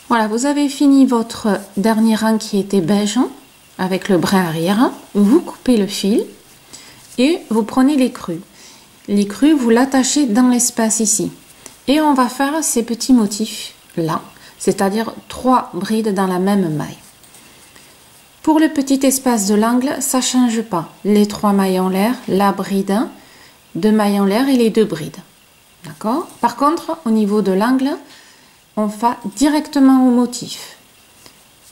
Voilà, vous avez fini votre dernier rang qui était beige avec le brin arrière. Vous coupez le fil et vous prenez l'écru. L'écru, vous l'attachez dans l'espace ici. Et on va faire ces petits motifs là, c'est-à-dire 3 brides dans la même maille. Pour le petit espace de l'angle, ça ne change pas. Les 3 mailles en l'air, la bride, 2 mailles en l'air et les 2 brides. D'accord? Par contre, au niveau de l'angle, on va directement au motif.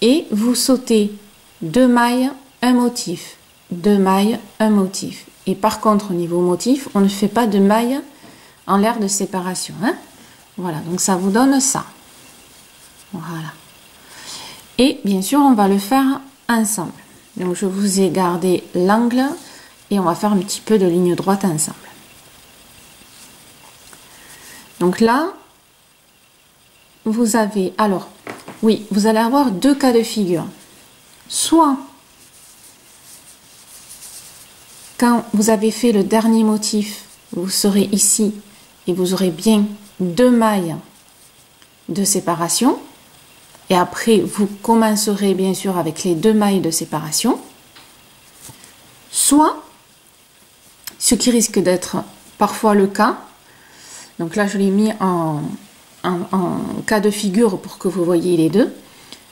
Et vous sautez 2 mailles, un motif, 2 mailles, un motif. Et par contre, au niveau motif, on ne fait pas de mailles en l'air de séparation. Hein? Voilà, donc ça vous donne ça. Voilà. Et bien sûr, on va le faire ensemble. Donc je vous ai gardé l'angle et on va faire un petit peu de ligne droite ensemble. Donc là, vous avez, alors, oui, vous allez avoir 2 cas de figure. Soit, quand vous avez fait le dernier motif, vous serez ici et vous aurez bien 2 mailles de séparation. Et après, vous commencerez bien sûr avec les 2 mailles de séparation. Soit, ce qui risque d'être parfois le cas, donc là je l'ai mis en cas de figure pour que vous voyez les deux.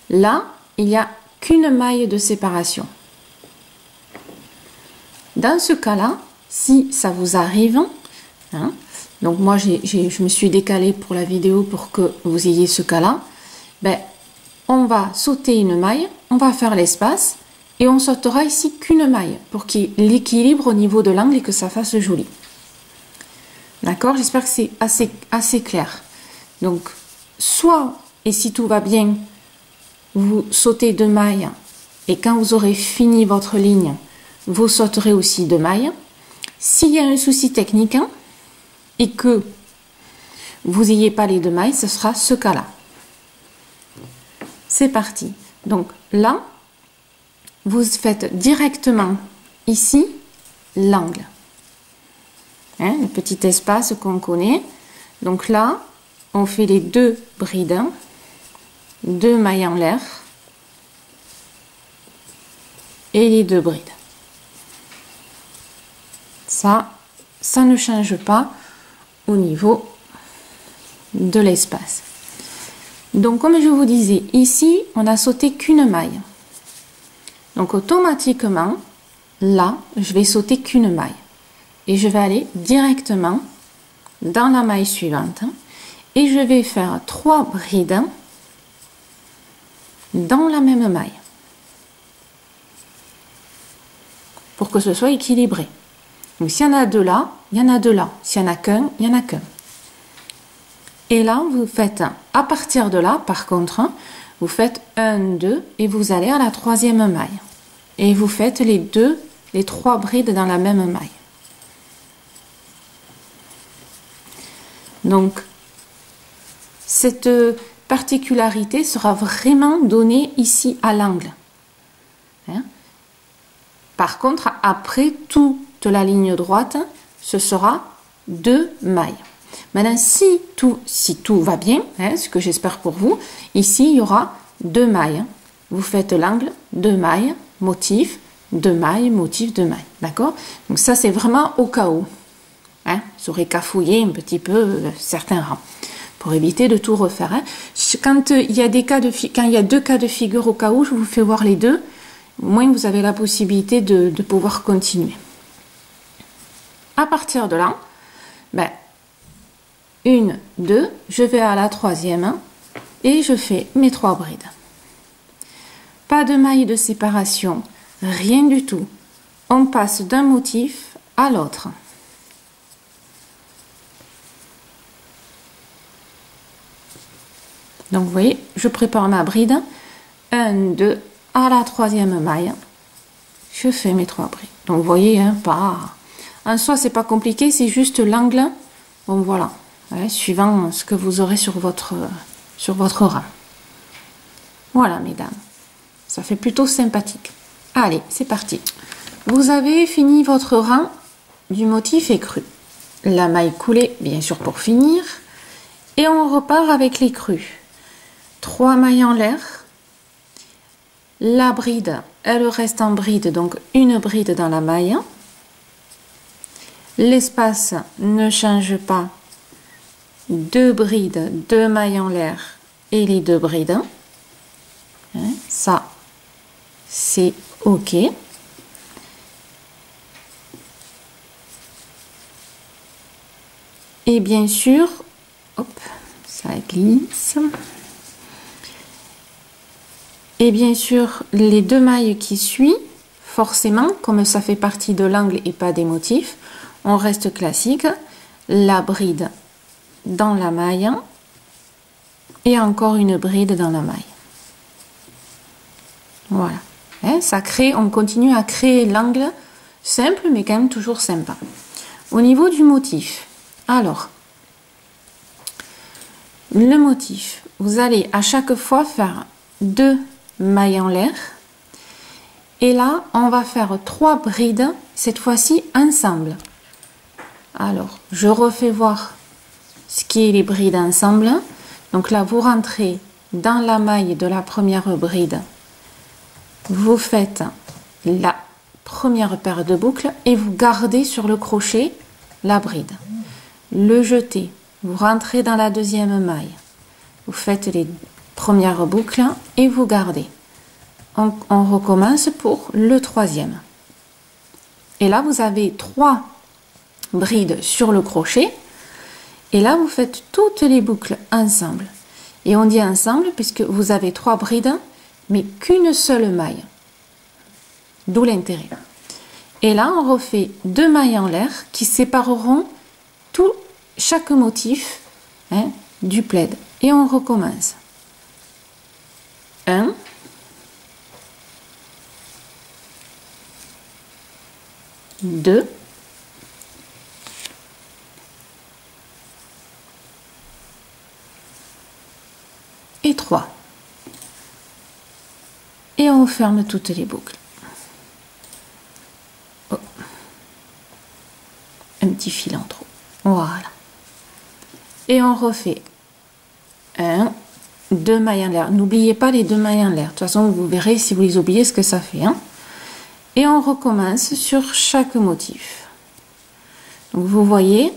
Là, il n'y a qu'une maille de séparation. Dans ce cas-là, si ça vous arrive, hein, donc moi je me suis décalée pour la vidéo pour que vous ayez ce cas-là, ben, on va sauter une maille, on va faire l'espace et on sautera ici qu'une maille pour qu'il y ait l'équilibre au niveau de l'angle et que ça fasse joli. D'accord? J'espère que c'est assez clair. Donc, soit, et si tout va bien, vous sautez 2 mailles et quand vous aurez fini votre ligne, vous sauterez aussi 2 mailles. S'il y a un souci technique hein, et que vous n'ayez pas les 2 mailles, ce sera ce cas-là. C'est parti. Donc là, vous faites directement ici l'angle. Hein, le petit espace qu'on connaît. Donc là, on fait les 2 brides, 2 mailles en l'air et les 2 brides. Ça ne change pas au niveau de l'espace. Donc comme je vous disais, ici on a sauté qu'une maille. Donc automatiquement, là, je vais sauter qu'une maille. Et je vais aller directement dans la maille suivante. Et je vais faire 3 brides dans la même maille. Pour que ce soit équilibré. Donc s'il y en a 2 là, il y en a 2 là. S'il n'y en a qu'un, il n'y en a qu'un. Et là, vous faites, à partir de là, par contre, vous faites 1, 2 et vous allez à la 3e maille. Et vous faites les 3 brides dans la même maille. Donc, cette particularité sera vraiment donnée ici à l'angle. Hein? Par contre, après toute la ligne droite, ce sera 2 mailles. Maintenant, si tout va bien, hein, ce que j'espère pour vous, ici, il y aura 2 mailles. Vous faites l'angle, 2 mailles, motif, 2 mailles, motif, 2 mailles. D'accord? Donc ça, c'est vraiment au cas où. Hein, vous aurez qu'à fouiller un petit peu certains rangs pour éviter de tout refaire. Hein. Quand il y a 2 cas de figure au cas où, je vous fais voir les 2. Au moins, vous avez la possibilité de pouvoir continuer. À partir de là, ben, 1, 2, je vais à la 3e et je fais mes 3 brides. Pas de maille de séparation, rien du tout. On passe d'un motif à l'autre. Donc vous voyez, je prépare ma bride. 1, 2, à la 3e maille, je fais mes 3 brides. Donc vous voyez, hein, en soi c'est pas compliqué, c'est juste l'angle. Bon voilà. Ouais, suivant ce que vous aurez sur votre rang. Voilà, mesdames. Ça fait plutôt sympathique. Allez, c'est parti. Vous avez fini votre rang du motif écru. La maille coulée, bien sûr, pour finir. Et on repart avec l'écru. 3 mailles en l'air. La bride, elle reste en bride, donc une bride dans la maille. L'espace ne change pas. 2 brides, 2 mailles en l'air et les 2 brides. Hein, ça, c'est OK. Et bien sûr, hop, ça glisse. Et bien sûr, les 2 mailles qui suivent, forcément, comme ça fait partie de l'angle et pas des motifs, on reste classique. La bride dans la maille et encore une bride dans la maille. Voilà. Hein, ça crée, on continue à créer l'angle simple, mais quand même toujours sympa. Au niveau du motif, alors, le motif, vous allez à chaque fois faire 2 mailles en l'air. Et là, on va faire 3 brides, cette fois-ci ensemble. Alors, je refais voir ce qui est les brides ensemble. Donc là, vous rentrez dans la maille de la première bride. Vous faites la première paire de boucles et vous gardez sur le crochet la bride. Le jetez, vous rentrez dans la deuxième maille. Vous faites les premières boucles et vous gardez. On recommence pour le troisième. Et là, vous avez 3 brides sur le crochet. Et là, vous faites toutes les boucles ensemble. Et on dit ensemble puisque vous avez 3 brides, mais qu'une seule maille. D'où l'intérêt. Et là, on refait 2 mailles en l'air qui sépareront chaque motif, hein, du plaid. Et on recommence. 1, 2, et 3. Et on ferme toutes les boucles. Oh. Un petit fil en trop. Voilà. Et on refait 1, 2 mailles en l'air. N'oubliez pas les 2 mailles en l'air. De toute façon, vous verrez si vous les oubliez ce que ça fait. Hein. Et on recommence sur chaque motif. Donc, vous voyez,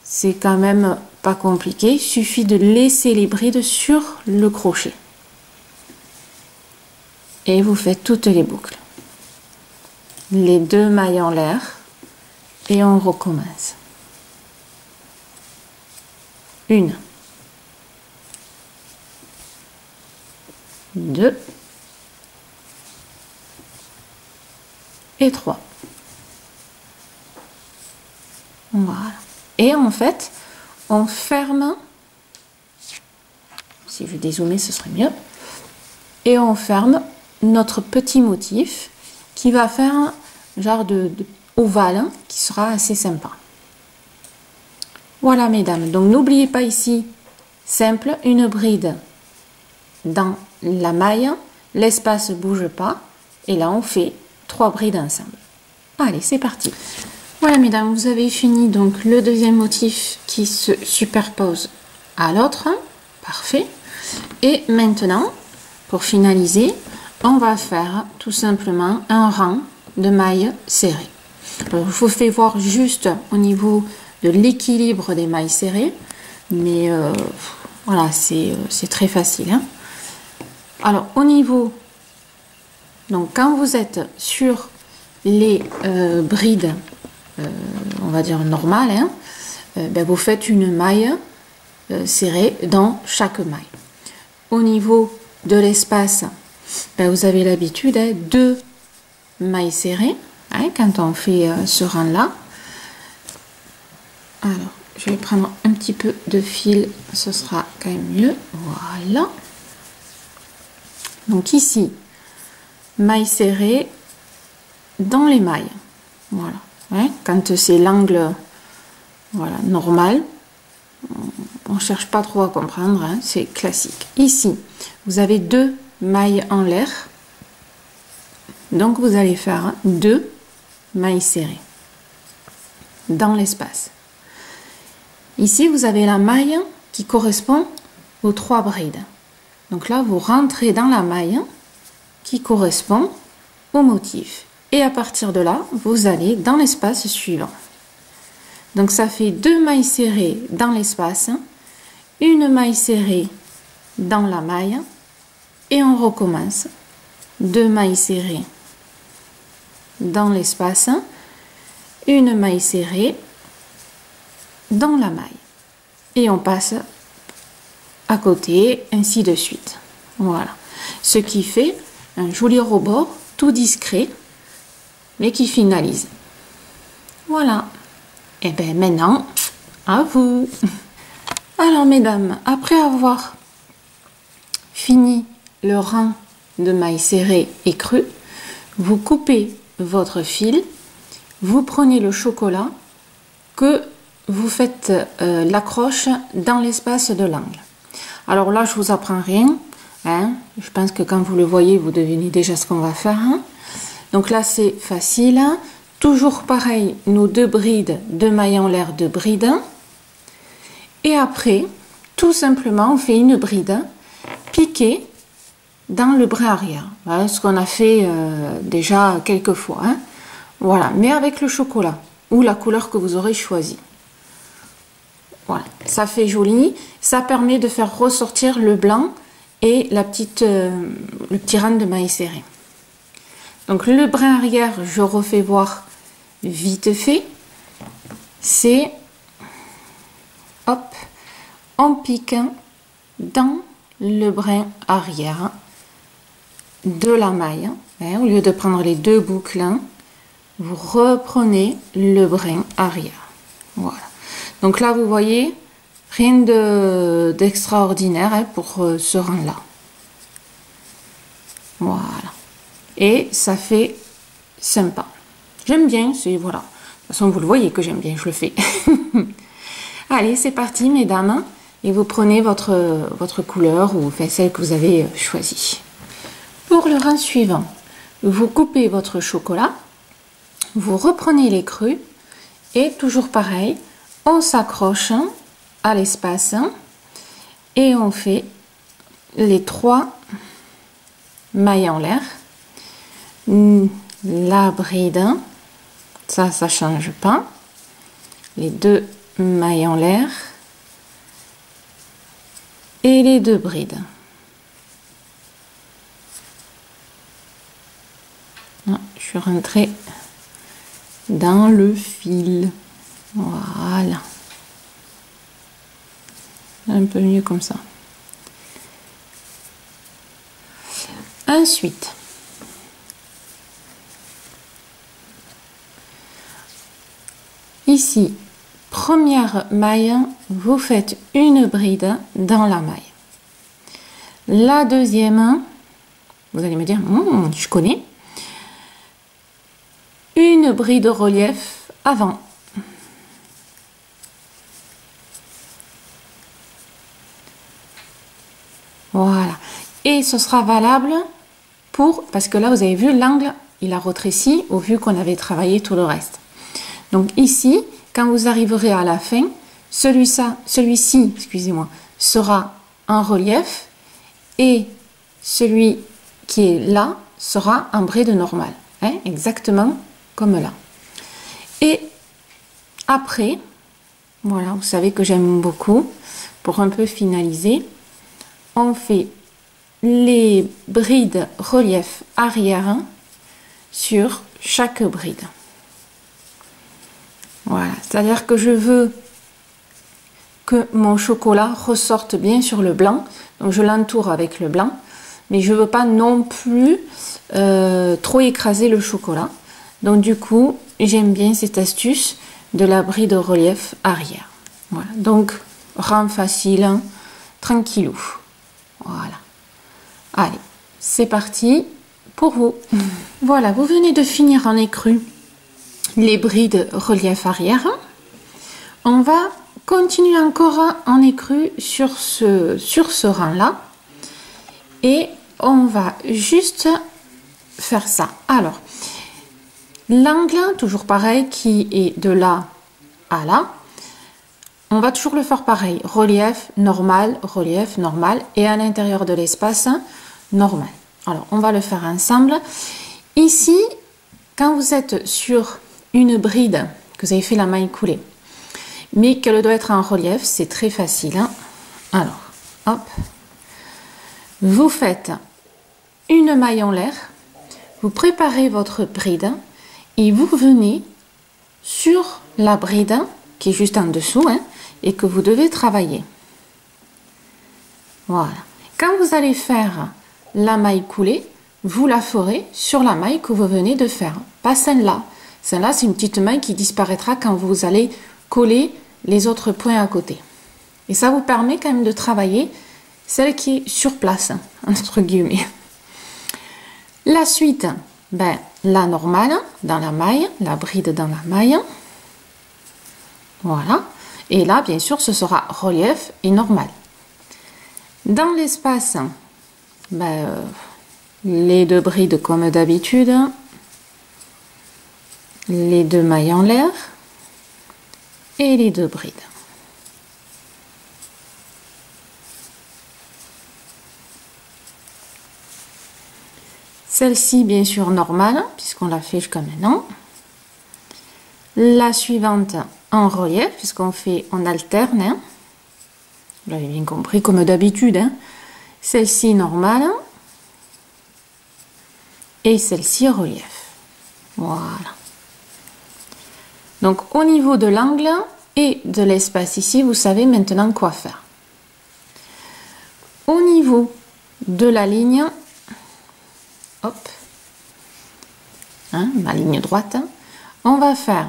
c'est quand même pas compliqué. Il suffit de laisser les brides sur le crochet. Et vous faites toutes les boucles. Les 2 mailles en l'air. Et on recommence. 1, 2 et 3. Voilà. Et en fait, on ferme. Si je dézoomais, ce serait mieux. Et on ferme notre petit motif qui va faire un genre de ovale qui sera assez sympa. Voilà mesdames, donc n'oubliez pas ici, simple, une bride dans la maille, l'espace ne bouge pas, et là on fait 3 brides ensemble. Allez, c'est parti. Voilà mesdames, vous avez fini donc le deuxième motif qui se superpose à l'autre, parfait. Et maintenant, pour finaliser, on va faire tout simplement un rang de mailles serrées. Alors, je vous fais voir juste au niveau de l'équilibre des mailles serrées, mais voilà, c'est très facile. Hein. Alors au niveau, donc quand vous êtes sur les brides, on va dire normales, hein, ben, vous faites une maille serrée dans chaque maille. Au niveau de l'espace, ben, vous avez l'habitude, hein, 2 mailles serrées, hein, quand on fait ce rang là. Alors, je vais prendre un petit peu de fil, ce sera quand même mieux. Voilà. Donc ici, maille serrée dans les mailles. Voilà. Hein, quand c'est l'angle voilà, normal, on ne cherche pas trop à comprendre, hein, c'est classique. Ici, vous avez 2 mailles en l'air. Donc vous allez faire 2 mailles serrées dans l'espace. Ici, vous avez la maille qui correspond aux 3 brides. Donc là, vous rentrez dans la maille qui correspond au motif. Et à partir de là, vous allez dans l'espace suivant. Donc ça fait 2 mailles serrées dans l'espace, une maille serrée dans la maille, et on recommence. 2 mailles serrées dans l'espace, une maille serrée dans la maille. Et on passe à côté, ainsi de suite. Voilà. Ce qui fait un joli rebord tout discret, mais qui finalise. Voilà. Et bien maintenant, à vous. Alors mesdames, après avoir fini le rang de mailles serrées et crues, vous coupez votre fil, vous prenez le chocolat que vous faites l'accroche dans l'espace de l'angle. Alors là, je vous apprends rien, hein. Je pense que quand vous le voyez, vous devinez déjà ce qu'on va faire, hein. Donc là, c'est facile, hein. Toujours pareil, nos 2 brides de mailles en l'air de bride. Et après, tout simplement, on fait une bride piquée dans le brin arrière. Voilà ce qu'on a fait déjà quelques fois, hein. Voilà, mais avec le chocolat ou la couleur que vous aurez choisie. Voilà, ça fait joli, ça permet de faire ressortir le blanc et le petit rang de mailles serrées. Donc le brin arrière, je refais voir vite fait, c'est hop, on pique dans le brin arrière de la maille, hein, au lieu de prendre les 2 boucles, vous reprenez le brin arrière. Voilà. Donc là, vous voyez, rien d'extraordinaire hein, pour ce rang-là. Voilà. Et ça fait sympa. J'aime bien, c'est voilà. De toute façon, vous le voyez que j'aime bien, je le fais. Allez, c'est parti, mesdames. Et vous prenez votre couleur ou enfin, celle que vous avez choisie. Pour le rang suivant, vous coupez votre chocolat, vous reprenez les crus et toujours pareil, on s'accroche à l'espace et on fait les 3 mailles en l'air, la bride, ça change pas, les 2 mailles en l'air et les 2 brides. Je suis rentrée dans le fil. Voilà. Un peu mieux comme ça. Ensuite, ici, première maille, vous faites une bride dans la maille. La deuxième, vous allez me dire, je connais. Une bride de relief avant. Voilà. Et ce sera valable pour, parce que là vous avez vu l'angle, il a rétréci au vu qu'on avait travaillé tout le reste. Donc ici, quand vous arriverez à la fin, celui-ci, excusez-moi, sera en relief et celui qui est là sera en bride normale, hein, exactement comme là. Et après, voilà, vous savez que j'aime beaucoup, pour un peu finaliser, on fait les brides relief arrière sur chaque bride. Voilà, c'est-à-dire que je veux que mon chocolat ressorte bien sur le blanc, donc je l'entoure avec le blanc, mais je veux pas non plus trop écraser le chocolat. Donc du coup, j'aime bien cette astuce de la bride relief arrière. Voilà, donc rang facile, hein, tranquillou. Voilà. Allez, c'est parti pour vous. Voilà, vous venez de finir en écru les brides relief arrière. On va continuer encore en écru sur ce rang-là. Et on va juste faire ça. Alors, l'angle, toujours pareil, qui est de là à là, on va toujours le faire pareil. Relief, normal, et à l'intérieur de l'espace, normal. Alors, on va le faire ensemble. Ici, quand vous êtes sur une bride, que vous avez fait la maille coulée, mais qu'elle doit être en relief, c'est très facile. Hein. Alors, hop. Vous faites une maille en l'air, vous préparez votre bride et vous venez sur la bride qui est juste en dessous hein, et que vous devez travailler. Voilà. Quand vous allez faire la maille coulée, vous la ferez sur la maille que vous venez de faire, pas celle-là. Celle-là, c'est une petite maille qui disparaîtra quand vous allez coller les autres points à côté. Et ça vous permet quand même de travailler celle qui est sur place, entre guillemets. La suite, ben, la normale dans la maille, la bride dans la maille. Voilà. Et là, bien sûr, ce sera relief et normal. Dans l'espace, ben, les deux brides comme d'habitude, les deux mailles en l'air et les deux brides. Celle-ci, bien sûr, normale, puisqu'on l'a fait jusqu'à maintenant. La suivante en relief, puisqu'on fait, on alterne. Hein. Vous l'avez bien compris, comme d'habitude. Hein. Celle-ci normale. Et celle-ci relief. Voilà. Donc, au niveau de l'angle et de l'espace ici, vous savez maintenant quoi faire. Au niveau de la ligne, hop, hein, ma ligne droite, on va faire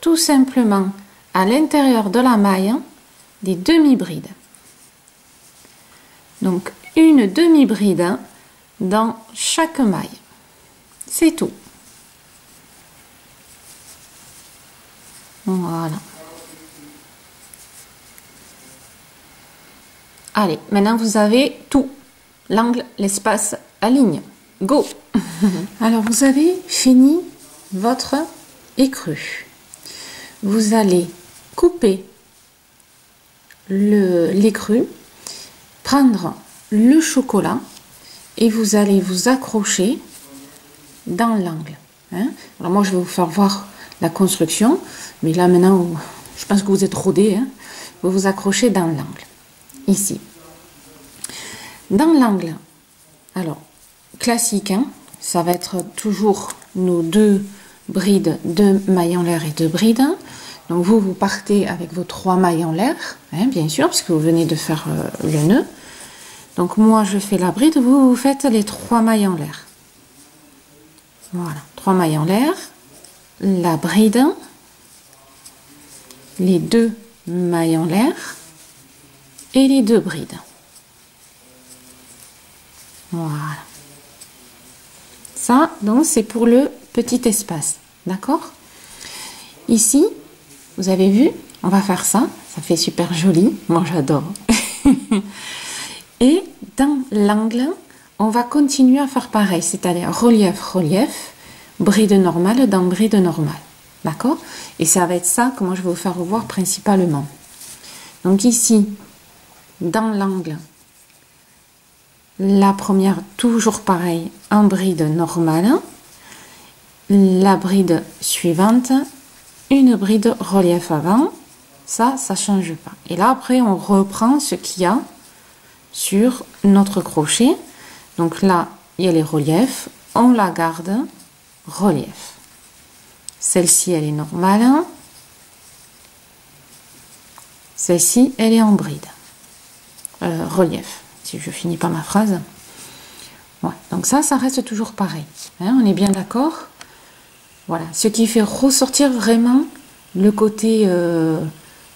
tout simplement à l'intérieur de la maille des demi-brides. Donc, une demi-bride dans chaque maille. C'est tout. Voilà. Allez, maintenant vous avez tout. L'angle, l'espace, la ligne. Go. Alors, vous avez fini votre écru. Vous allez couper l'écru, prendre le chocolat et vous allez vous accrocher dans l'angle. Hein? Alors moi, je vais vous faire voir la construction, mais là maintenant, je pense que vous êtes rodés. Hein? Vous vous accrochez dans l'angle, ici. Dans l'angle, alors, classique, hein? Ça va être toujours nos deux brides, deux mailles en l'air et deux brides. Donc vous partez avec vos 3 mailles en l'air, hein, bien sûr, parce que vous venez de faire le nœud. Donc moi, je fais la bride, vous faites les 3 mailles en l'air. Voilà, 3 mailles en l'air, la bride, les 2 mailles en l'air et les 2 brides. Voilà. Ça, donc, c'est pour le petit espace. D'accord? Ici, vous avez vu, on va faire ça. Ça fait super joli. Moi, j'adore. Et dans l'angle, on va continuer à faire pareil. C'est-à-dire relief, relief, bride normale dans bride normale. D'accord? Et ça va être ça que moi, je vais vous faire voir principalement. Donc ici, dans l'angle, la première, toujours pareil, en bride normale. La bride suivante, une bride relief avant. Ça ne change pas. Et là, après, on reprend ce qu'il y a sur notre crochet. Donc là, il y a les reliefs. On la garde relief. Celle-ci, elle est normale. Celle-ci, elle est en bride. Relief. Si je finis pas ma phrase. Ouais. Donc ça reste toujours pareil. Hein, on est bien d'accord? Voilà. Ce qui fait ressortir vraiment le côté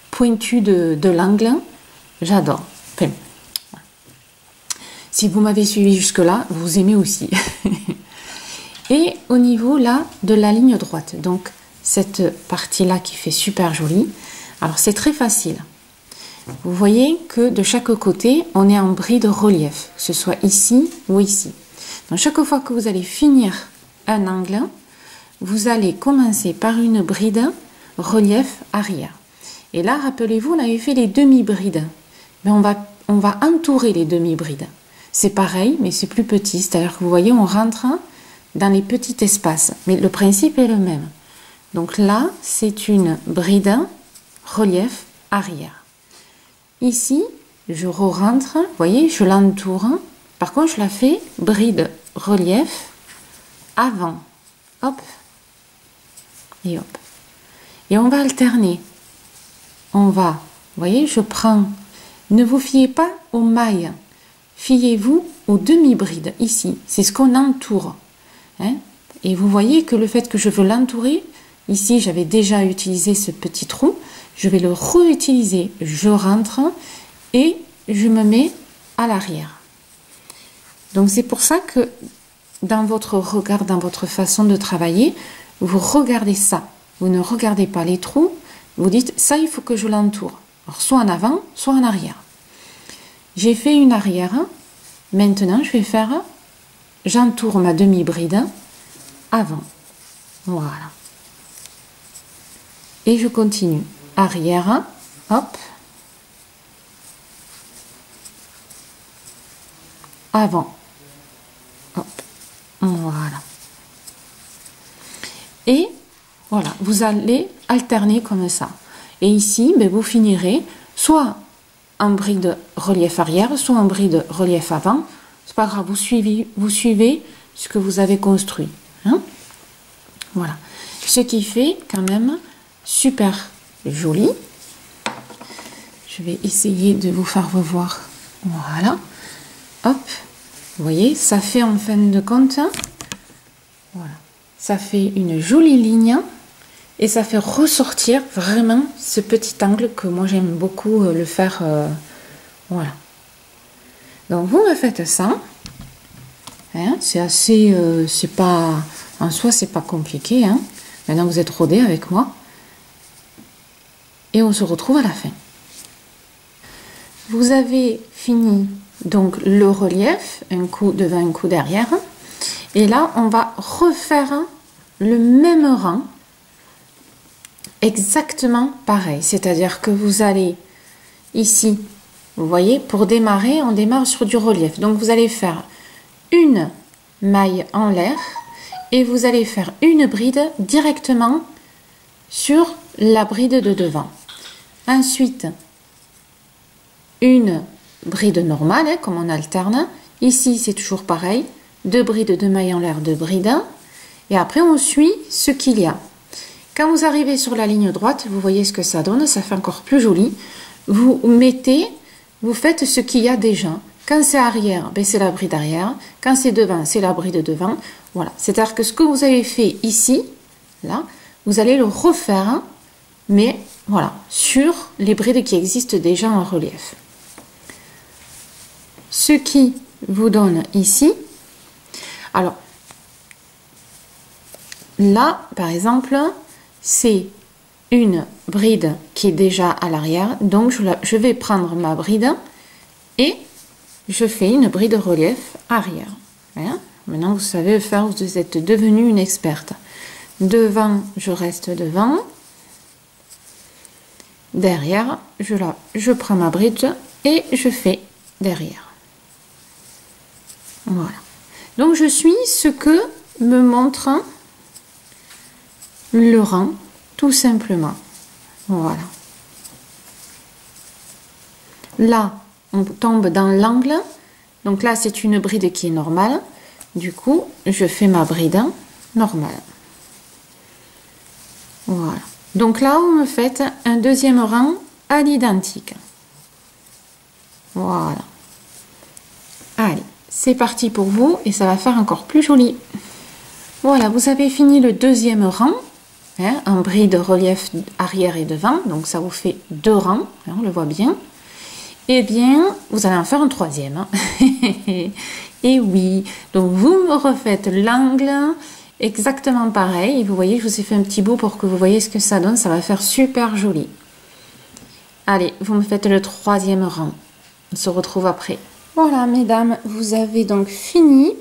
pointu de l'angle. J'adore. Enfin, voilà. Si vous m'avez suivi jusque-là, vous aimez aussi. Et au niveau là de la ligne droite. Donc cette partie-là qui fait super jolie. Alors c'est très facile. Vous voyez que de chaque côté, on est en bride relief, que ce soit ici ou ici. Donc chaque fois que vous allez finir un angle, vous allez commencer par une bride relief arrière. Et là, rappelez-vous, on avait fait les demi-brides. Mais on va entourer les demi-brides. C'est pareil, mais c'est plus petit. C'est-à-dire que vous voyez, on rentre dans les petits espaces. Mais le principe est le même. Donc là, c'est une bride relief arrière. Ici, je re-rentre, vous voyez, je l'entoure. Par contre, je la fais bride relief avant. Hop. Et hop. Et on va alterner. On va, vous voyez, je prends. Ne vous fiez pas aux mailles. Fiez-vous aux demi-brides, ici. C'est ce qu'on entoure. Hein? Et vous voyez que le fait que je veux l'entourer, ici, j'avais déjà utilisé ce petit trou. Je vais le réutiliser. Je rentre et je me mets à l'arrière. Donc, c'est pour ça que dans votre regard, dans votre façon de travailler, vous regardez ça. Vous ne regardez pas les trous. Vous dites, ça, il faut que je l'entoure. Alors, soit en avant, soit en arrière. J'ai fait une arrière. Maintenant, je vais faire, j'entoure ma demi-bride avant. Voilà. Et je continue. Arrière, hop. Avant. Hop. Voilà. Et voilà, vous allez alterner comme ça. Et ici, ben, vous finirez soit en bride relief arrière, soit en bride relief avant. C'est pas grave, vous suivez ce que vous avez construit. Hein? Voilà. Ce qui fait quand même super joli. Je vais essayer de vous faire revoir. Voilà. Hop. Vous voyez, ça fait en fin de compte, voilà. Ça fait une jolie ligne. Et ça fait ressortir vraiment ce petit angle que moi j'aime beaucoup le faire. Voilà. Donc vous me faites ça. Hein, c'est assez, c'est pas, en soi c'est pas compliqué. Hein. Maintenant vous êtes rodés avec moi. Et on se retrouve à la fin. Vous avez fini donc le relief, un coup devant, un coup derrière. Et là on va refaire le même rang. Exactement pareil, c'est-à-dire que vous allez ici, vous voyez, pour démarrer, on démarre sur du relief. Donc vous allez faire une maille en l'air et vous allez faire une bride directement sur la bride de devant. Ensuite, une bride normale, hein, comme on alterne. Ici, c'est toujours pareil, deux brides, deux mailles en l'air, deux brides. Et après, on suit ce qu'il y a. Quand vous arrivez sur la ligne droite, vous voyez ce que ça donne, ça fait encore plus joli. Vous mettez, vous faites ce qu'il y a déjà. Quand c'est arrière, ben c'est la bride arrière. Quand c'est devant, c'est la bride devant. Voilà. C'est-à-dire que ce que vous avez fait ici, là, vous allez le refaire, mais voilà, sur les brides qui existent déjà en relief. Ce qui vous donne ici, alors, là, par exemple, c'est une bride qui est déjà à l'arrière, donc je vais prendre ma bride et je fais une bride relief arrière. Hein? Maintenant vous savez faire, vous êtes devenue une experte. Devant, je reste devant. Derrière, je prends ma bride et je fais derrière. Voilà. Donc je suis ce que me montre le rang, tout simplement. Voilà. Là, on tombe dans l'angle. Donc là, c'est une bride qui est normale. Du coup, je fais ma bride normale. Voilà. Donc là, vous me faites un deuxième rang à l'identique. Voilà. Allez, c'est parti pour vous et ça va faire encore plus joli. Voilà, vous avez fini le deuxième rang. Hein, en bride relief arrière et devant, donc ça vous fait deux rangs, hein, on le voit bien. Et bien, vous allez en faire un troisième. Hein. Et oui, donc vous me refaites l'angle exactement pareil. Et vous voyez, je vous ai fait un petit bout pour que vous voyez ce que ça donne. Ça va faire super joli. Allez, vous me faites le troisième rang. On se retrouve après. Voilà, mesdames, vous avez donc fini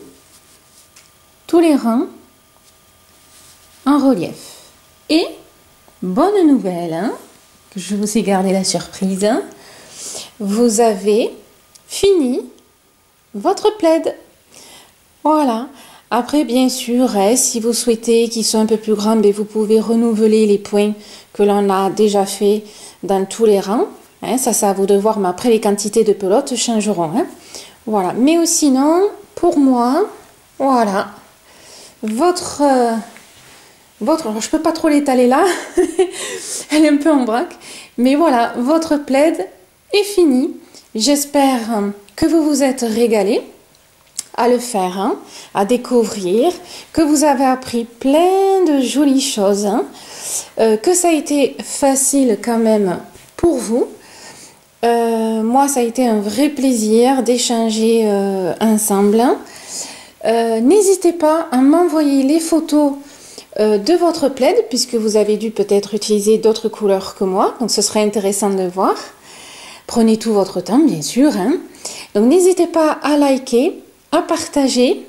tous les rangs en relief. Et bonne nouvelle, hein, je vous ai gardé la surprise. Vous avez fini votre plaid. Voilà. Après, bien sûr, si vous souhaitez qu'ils soient un peu plus grands, vous pouvez renouveler les points que l'on a déjà fait dans tous les rangs. Ça, c'est à vous de voir, mais après, les quantités de pelotes changeront. Voilà. Mais sinon, pour moi, voilà, votre alors je peux pas trop l'étaler là, elle est un peu en vrac, mais voilà, votre plaid est fini. J'espère que vous vous êtes régalés à le faire, à découvrir, que vous avez appris plein de jolies choses, que ça a été facile quand même pour vous. Moi, ça a été un vrai plaisir d'échanger ensemble. N'hésitez pas à m'envoyer les photos de votre plaid, puisque vous avez dû peut-être utiliser d'autres couleurs que moi, donc ce serait intéressant de voir. Prenez tout votre temps, bien sûr. Donc n'hésitez pas à liker, à partager,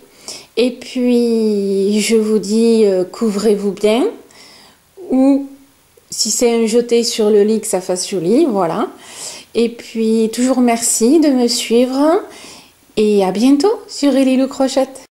et puis je vous dis couvrez-vous bien, ou si c'est un jeté sur le lit que ça fasse joli, voilà. Et puis toujours merci de me suivre, et à bientôt sur Elilou Crochette.